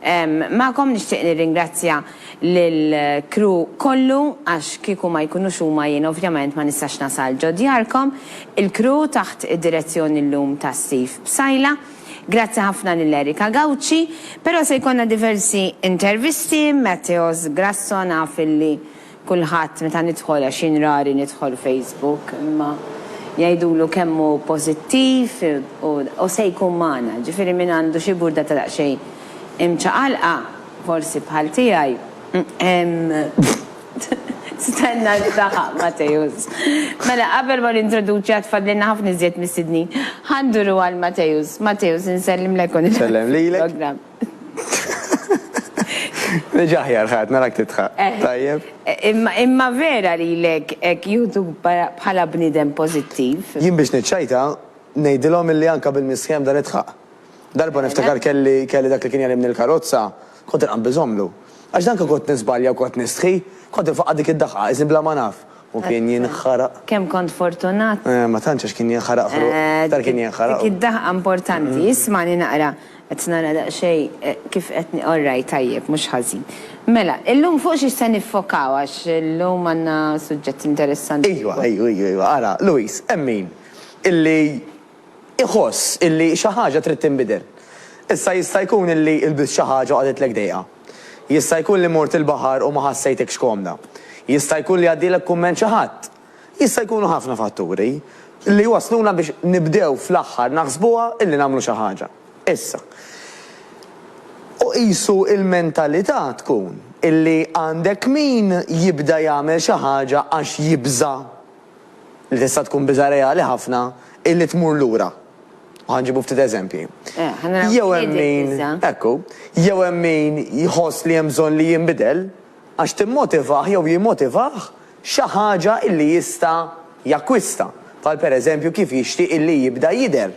Ma'kom nixtieq nirringrazzja lill-crew kollu għax kieku ma jkunux huma jien ovvjament ma nistax nasal ġo djarkom. Il-crew taħt id-direzzjoni llum ta' Steve Bsajla. Grazzi ħafna lill-Erika Gawċi, però se jkollna diversi intervisti, Matteos Grasso naf illi kulħadd meta nidħol għax rari nidħol Facebook, imma jgħidulu kemmu pożittiv u se jkun magħna. Ġifieri min għandu xi burda ta' daqsxejn imċaqalqa, forsi bħal tiegħi. Stenna l-taħaq, Matejus. Mela, qabel ma l-introduċi għatfadlina ħafna iżjed mis-sidnin. Ħanduru għal Matejus. Matejus, nsellim l-ekon. Nsellim li l-program. Nġaħjar ħat, narak titħaq. Tajjeb. Imma vera li l-ek jutu bħala bnidem pozittiv. Jien biex nitċajta, nejdilom il-li anka bil-misħem dan itħaq. Darba niftakar kelli dak li kien jalim nil-karozza, kont inqam bizomlu. Għax danka kont nisbalja u kont nistħi, kont nfaqqa dik id-daħqa, iżin bla ma naf. U kien jinħaraq. Kem kont fortunat? Ma tantx kien jinħaraq fruq. Tar kien jinħaraq. Dik id-daħqa importanti, ismani naqra. Qed nara daqsxej kif qed orraj tajjeb, mhux ħażin. Mela, illum fuq xi se niffokaw għax illum għandna suġġett interessanti. Ejwa, ara, Luis, emmin, illi iħoss illi xi ħaġa trid tinbidel. Issa jista' jkun illi ilbis xi ħaġa għadetlek dejqa. Jista' jkun li mort il-baħar u ma ħassejtekx komda. Jista' jkun li għaddilek kumment xi ħadd. Jista' jkunu ħafna fatturi li wasluna biex nibdew fl-aħħar naħsbuha illi nagħmlu xi ħaġa. Issa. U qisu il-mentalità tkun illi għandek min jibda jagħmel xi ħaġa għax jibża li tista' tkun biża reali ħafna illi tmur lura. Ħanġibu ftit eżempji. Jew hemm min, ekku, jew hemm min jħoss li hemm bżonn li jinbidel għax timmotivah jew jimmotivah xi ħaġa illi jista' jakkwista. Bħal pereżempju kif jixtieq illi jibda jidher.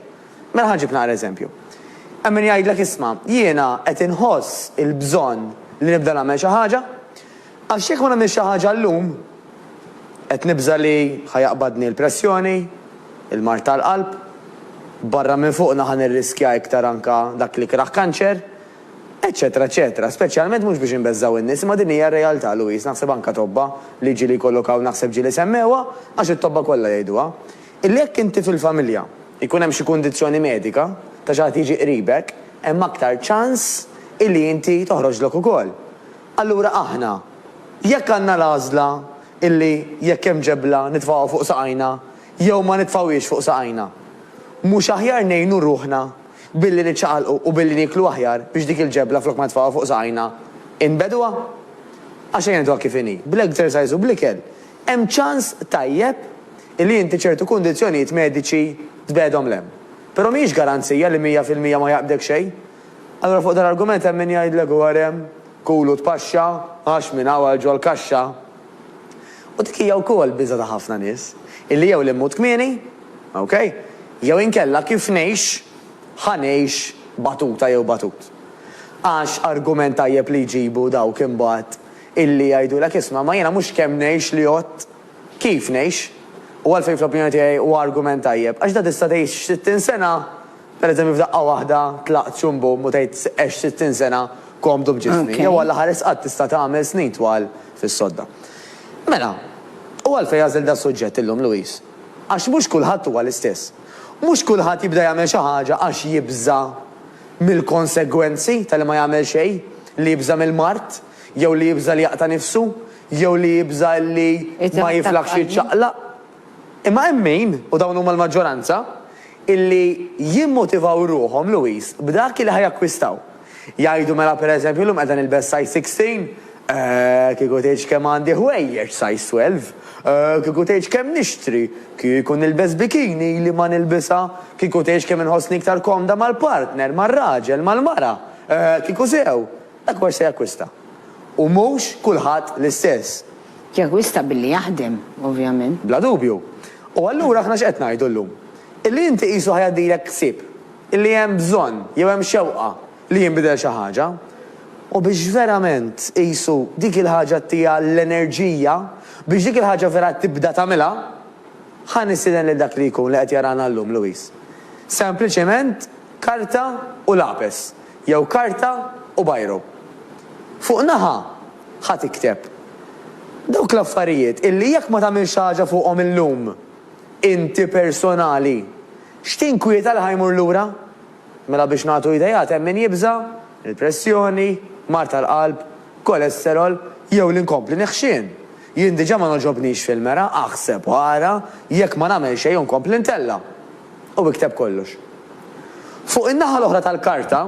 Mela ħanġib nagħmel eżempju. Hemm min jgħidlek isma' jiena qed inħoss il-bżonn li nibda nagħmel xi ħaġa għax jekk ma nagħmel xi ħaġa llum qed nibża li ħajaqbadni l-pressjoni, il-mart tal-qalb, barra minn fuqna ħan irriskja iktar anka dak li kraħ kanċer, eccetera, eccetera. Speċjalment mhux biex inbeżżaw in-nies, ma din hija r-realtà Luis, naħseb anka tobba li ġili jkollokaw naħseb ġili semmewha għax it-tobba kollha jgħiduha. Illi jekk inti fil-familja ikun hemm xi kundizzjoni medika ta' xi ħadd jiġi qribek, hemm aktar ċans illi inti toħroġlok ukoll. Allura aħna jekk għandna l-għażla illi jekk hemm ġebla nitfgħu fuq saqajna jew ma nitfgħuhiex fuq saqajna. Mhux aħjar ngħinu ruħna billi niċċaqalqu u billi niklu aħjar biex dik il-ġebla flok ma tfaqgħu fuq saqajna inbedwa? Għax jgħidu kif inhi, bl-exercise u bl-ikel. Hemm ċans tajjeb illi inti ċertu kundizzjonijiet mediċi tbedhom lem. Però mhijiex garanzija li 100% ma jaqbdek xejn. Allura fuq dan argument hemm min jgħidlek għarem kulu tpaxxa għax minn hawn ġol kaxxa. U dik hija wkoll biża ta' ħafna nies illi jew l-immut kmieni, okay? Jew inkella kif ngħix ħanejx batuta jew batut. Għax argument tajjeb li jġibu dawk imbagħad illi jgħidulek isma' ma jiena mhux kemm ngħix li għodt kif ngħix u għalfejn fl-opinjoni tiegħi huwa argument tajjeb. Għax da tista' tgħix 60 sena, pereżempju f'daqqa waħda tlaqt xumbum u tgħid għex 60 sena komdu b'ġismi. Jew għal ħares qatt tista' tagħmel snin twal fis-sodda. Mela, u għalfejn għażel da suġġett illum Luis. Għax mhux kulħadd huwa l-istess. Mhux kulħadd jibda jagħmel xi ħaġa għax jibża mill-konsegwenzi tal ma jagħmel xejn, li jibża mill-mart, jew li jibża li jaqta' nifsu, jew li jibża li ma jiflaħx jiċċaqlaq. Imma hemm min, u dawn huma l-maġġoranza, illi jimmotivaw ruhom Luis b'dak li ħajakkwistaw. Jgħidu mela pereżempju llum qiegħda nilbes size 16, kieku tgħidx kemm għandi ħwejjeġ size 12. Kieku tgħidx kemm nixtri, kieku nilbes bikini li ma nilbisha, kieku tgħidx kemm inħossni iktar komda mal-partner, mar-raġel, mal-mara, kieku sew, dak se jakkwista. U mhux kulħadd l-istess. Jakkwista billi jaħdem, ovvjament. Bla dubju. U allura aħna x'qed ngħidu llum? Illi inti qisu ħajaddilek ksib, illi hemm bżonn jew hemm xewqa li jinbidel xi ħaġa, u biex verament qisu dik il-ħaġa tija l-enerġija biex dik il-ħaġa vera tibda tagħmilha, ħan nistieden lil dak li jkun li qed jarana llum Luis. Sempliċement karta u lapes, jew karta u bajru. Fuq naħa ħadd ikteb. Dawk l-affarijiet illi jekk ma tagħmilx ħaġa fuqhom illum inti personali, x'tinkwieta li ħajmur lura? Mela biex nagħtu idejat hemm min jibża il-pressjoni, mar tal-qalb, kolesterol, jew l-inkompli neħxien. Jien diġà ma noġobnix fil-mera, aħseb wara jekk ma nagħmel xejn nkompli ntella. U ikteb kollox. Fuq in-naħa l-oħra tal-karta,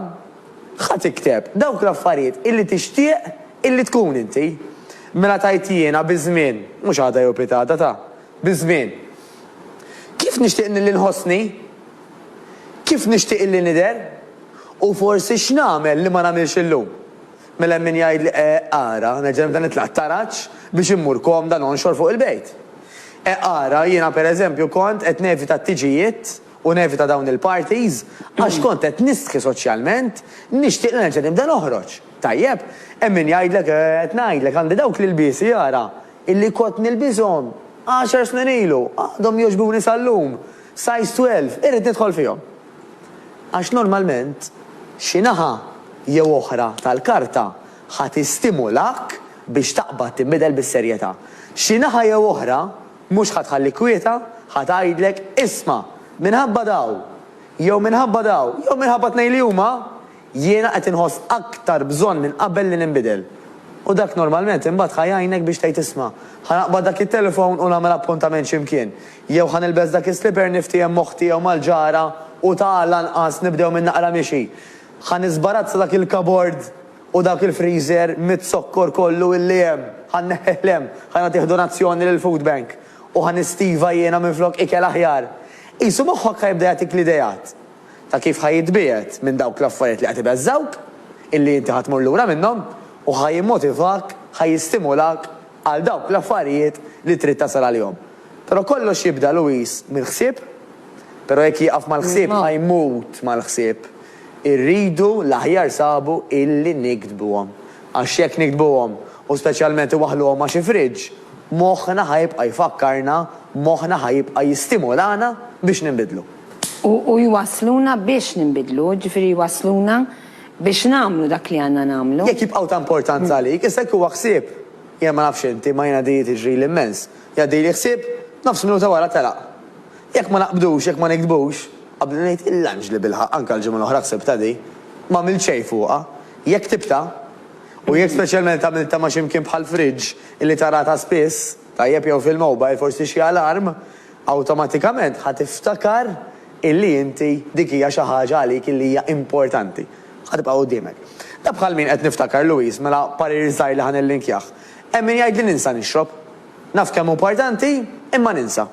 ħadd ikteb dawk l-affarijiet illi tixtieq illi tkun inti. Mela tajt jiena biżmien, mhux għada jew pitada ta' biżmien. Kif nixtieq li nħossni? Kif nixtieq illi nidher? U forsi x'nagħmel li ma nagħmilx illum. Mela min jgħid li ara, neġem dan nitlaq taraġġ biex immur komda nonxor fuq il-bejt. Ara, jiena pereżempju kont qed nevita t-tiġijiet u nevita dawn il-parties għax kont qed nistħi soċjalment nixtieq li nerġa' nibda noħroġ. Tajjeb, hemm min jgħidlek qed ngħidlek għandi dawk l-ilbiesi jara illi kont nilbishom 10 snin ilu, għadhom jogħġbuni sal-lum, size 12, irrid nidħol fihom. Għax normalment xi naħa jew oħra tal-karta ħadd istimulak biex taqbad tinbidel bis-serjetà. Xi naħa jew oħra mhux ħadħalli kwieta, ħatgħidlek isma' minħabba daw, jew minħabba daw, jew minħabba tnejn li huma, jiena qed inħoss aktar bżonn minn qabel li ninbidel. U dak normalment imbagħad ħajjajnek biex tgħid isma' ħanaqbad dak it-telefon u nagħmel appuntament x'imkien. Jew ħanilbes dak is-slipper niftiem moħħti jew mal-ġara u tagħal lanqas nibdew minn naqra mixi. Ħanisbarazza dak il-kabord u dak il-freezer mit-sokkor kollu illi hemm. Ħanneħlem, ħanagħtih donazzjoni lill-Food Bank u ħanistiva jiena minflok ikel aħjar. Isu moħħok ħajbda jagħtik l-idejat ta' kif ħajitbiet minn dawk l-affarijiet li qed ibeżżawk illi inti ħatmur lura minnhom u ħajimmotivak, ħajistimulak għal dawk l-affarijiet li trid tasal għalihom. Però kollox jibda Luis mill-ħsieb, però jekk jieqaf mal-ħsieb ħajmut mal-ħsieb. Irridu l-aħjar sabu illi nikdbuhom. Għax jekk nikdbuhom u speċjalment iwaħluhom ma' xi friġġ, moħħna ħajbqa' jfakkarna, moħħna ħajbqa' jistimulana biex ninbidlu. U jwasluna biex ninbidlu, ġifieri jwasluna biex nagħmlu dak li għandna nagħmlu. Jekk jibqgħu ta' importanza għalik, issa jekk huwa ħsieb, jien ma nafx inti ma jiena di tiġri l-immens. Jgħaddi li ħsieb, nofs minuta wara telaq. Jekk ma naqbdux, jekk ma nikdbux, qabel ngħid il-lanġ li bilħaq anke l-ġimgħa l-oħra ħseb ta' di, ma mill xejn fuqha. Jekk tibta, u jekk speċjalment għamilta ma' x'imkien bħal friġġ illi tarata spiss, tajjeb jew fil-mobile forsi xi alarm, awtomatikament ħatiftakar illi inti dik hija xi ħaġa għalik illi hija importanti. Ħatibqa' quddiemek. Da bħal min qed niftakar Luis mela parir żgħir li ħanillinkjah. Hemm min jgħid li ninsa nixrob. Naf kemm importanti, imma ninsa.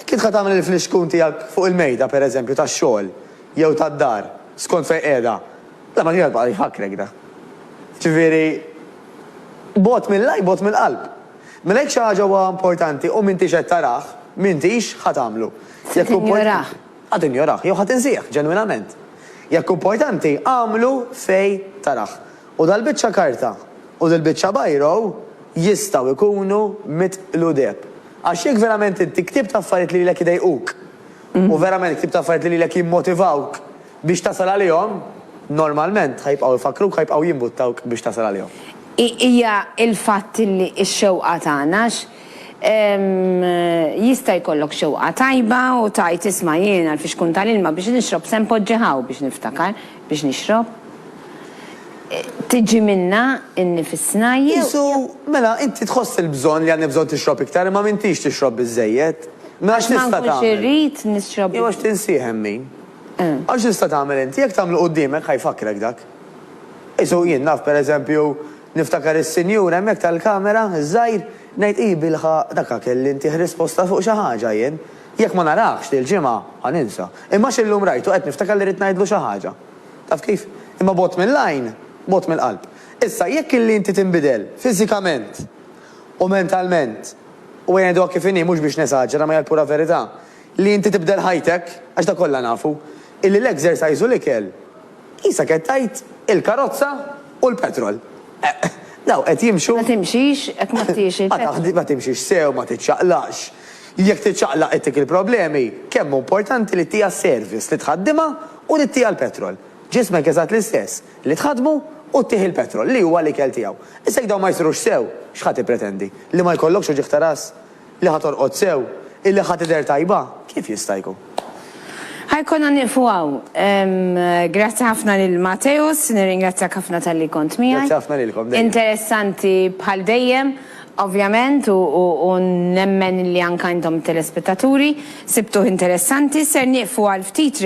Jekk id tagħmel il-fliexkun tiegħek fuq il-mejda pereżempju tax-xogħol jew tad-dar skont fejn qiegħda, la ma tiegħek baqgħet jfakrek da. Ġifieri bot mill-laj, bot mill-qalb. Mela jekk xi ħaġa huwa importanti u m'intix qed tarah, m'intix ħatamlu. Jekk injorah. Ħadd injorah, jew ħadd insieħ ġenwinament. Jekk importanti għamlu fej taraħ. U dal-biċċa karta u dal-biċċa bajro jistgħu jkunu mitqludeb. Għax jekk verament inti ktib ta' affarijiet li lek idejquk u verament ktib ta' affarijiet li lek jimmotivawk biex tasal għalihom, normalment ħajbqgħu jfakruk, ħajbqgħu jimbuttawk biex tasal għalihom. Hija il-fatt li x-xewqa tagħna jista' jkollok xewqa tajba u tajt isma' jiena l-fixkun tal-ilma biex nixrob se npoġġiħaw biex niftakar biex nixrob. Tiġi minna innifisna Isu, mela, inti tħoss il-bżonn li għandni bżonn tixrob iktar imma m'intix tixrob biżżejjed. Mela x'tista' tagħmel? Irrid nixrob. Jew għax tinsieħ min. Għax tista' tagħmel inti, jekk tagħmlu quddiemek ħajfakrek dak. Isu jien naf pereżempju niftakar is-sinjur hemmhekk tal-kamera żgħir ngħid bilħa dakka kelli inti risposta fuq xi ħaġa jien. Jekk ma narax dil-ġimgħa ħaninsa. Imma x'illum rajtu qed niftakar li rid ngħidlu xi ħaġa. Taf kif? Imma bot mill-lajn, bot mill-qalb. Issa jekk illi inti tinbidel fiżikament u mentalment u jgħidu kif inhi mhux biex nesaġġera ma hija l-pura verità li inti tibdel ħajtek għax da kollha nafu illi l-exercise u l-ikel isa qed tajt il-karozza u l-petrol. Daw qed jimxu. Ma timxix, hekk ma tix il-petrol. Ma timxix sew, ma tiċċaqlax. Jekk tiċċaqlaq qed il-problemi, kemm importanti li tija service li tħaddimha u li tija l-petrol. Ġismek eżatt l-istess li tħadmu u tieħ il-petrol li huwa l-ikel tiegħu. Issa daw ma jsirux sew, x'ħadd ippretendi? Li ma jkollokx uġieħ taras, li ħadd torqod sew, illi ħadd idher tajba, kif jista' jkun? Ħajkonna nifu għaw. Grazzi ħafna lil Mateus, nirringrazzjak ħafna tal-li kont miegħi. Grazzi ħafna lilkom. Interessanti bħal dejjem, ovvjament, u nemmen li anka intom telespettaturi, sibtuh interessanti, ser nieqfu għal ftit